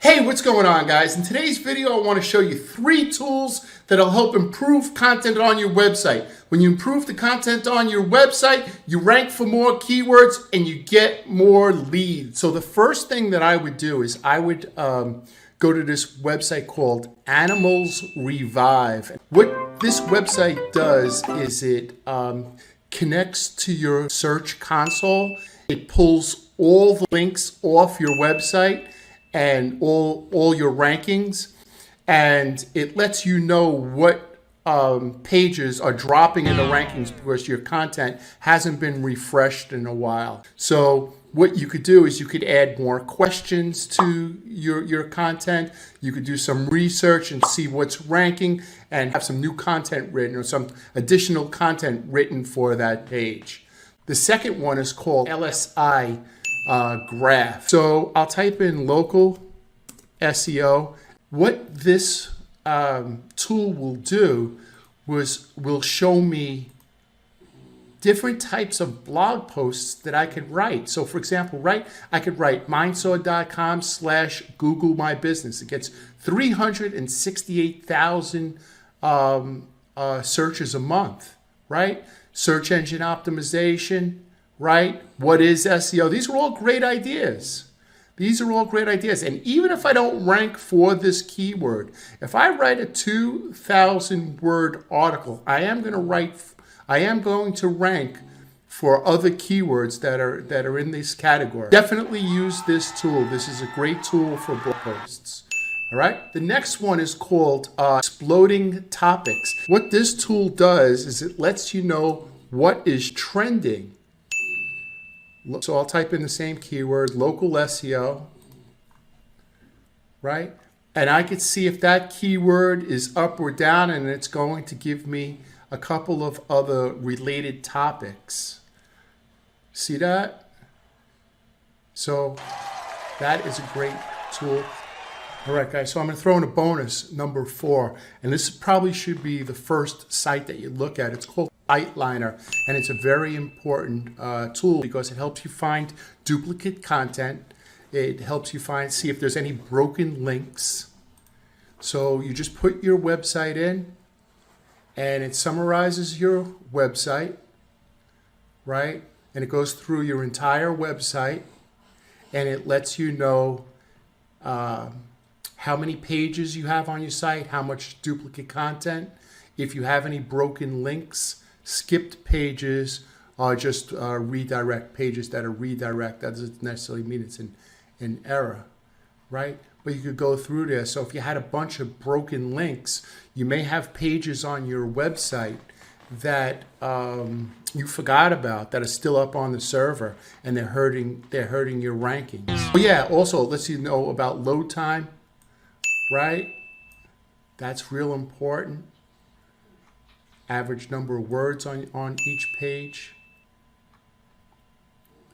Hey, what's going on, guys? In today's video, I want to show you 3 tools that'll help improve content on your website. When you improve the content on your website, you rank for more keywords and you get more leads. So the first thing that I would do is I would go to this website called Animals Revive. What this website does is it connects to your search console. It pulls all the links off your website and all your rankings, and it lets you know what pages are dropping in the rankings because your content hasn't been refreshed in a while. So what you could do is you could add more questions to your content. You could do some research and see what's ranking and have some new content written or some additional content written for that page. The second one is called LSI Graph. So I'll type in local SEO. What this tool will do will show me different types of blog posts that I could write. So for example, I could write mindsaw.com/Google my business. It gets 368,000 searches a month, right? Search engine optimization, right? What is SEO? These are all great ideas. These are all great ideas. And even if I don't rank for this keyword, if I write a 2,000 word article, I am going to rank for other keywords that are in this category. Definitely use this tool. This is a great tool for blog posts. All right. The next one is called Exploding Topics. What this tool does is it lets you know what is trending. So I'll type in the same keyword, local SEO, right? And I could see if that keyword is up or down, and it's going to give me a couple of other related topics. See that? So that is a great tool. All right, guys, so I'm going to throw in a bonus, number 4. And this probably should be the first site that you look at. It's called Outliner, and it's a very important tool because it helps you find duplicate content. It helps you see if there's any broken links. So you just put your website in, and it summarizes your website, right? And it goes through your entire website, and it lets you know how many pages you have on your site, how much duplicate content, if you have any broken links, skipped pages, or just redirect pages that are redirect. That doesn't necessarily mean it's an error, right? But you could go through there. So if you had a bunch of broken links, you may have pages on your website that you forgot about that are still up on the server, and they're hurting your rankings. Oh yeah, also it lets you know about load time, right? That's real important. Average number of words on each page.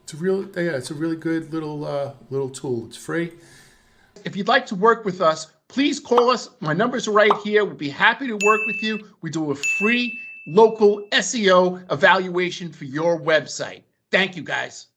It's a really good little tool. It's free. If you'd like to work with us, please call us. My numbers are right here. We'd be happy to work with you. We do a free local SEO evaluation for your website. Thank you, guys.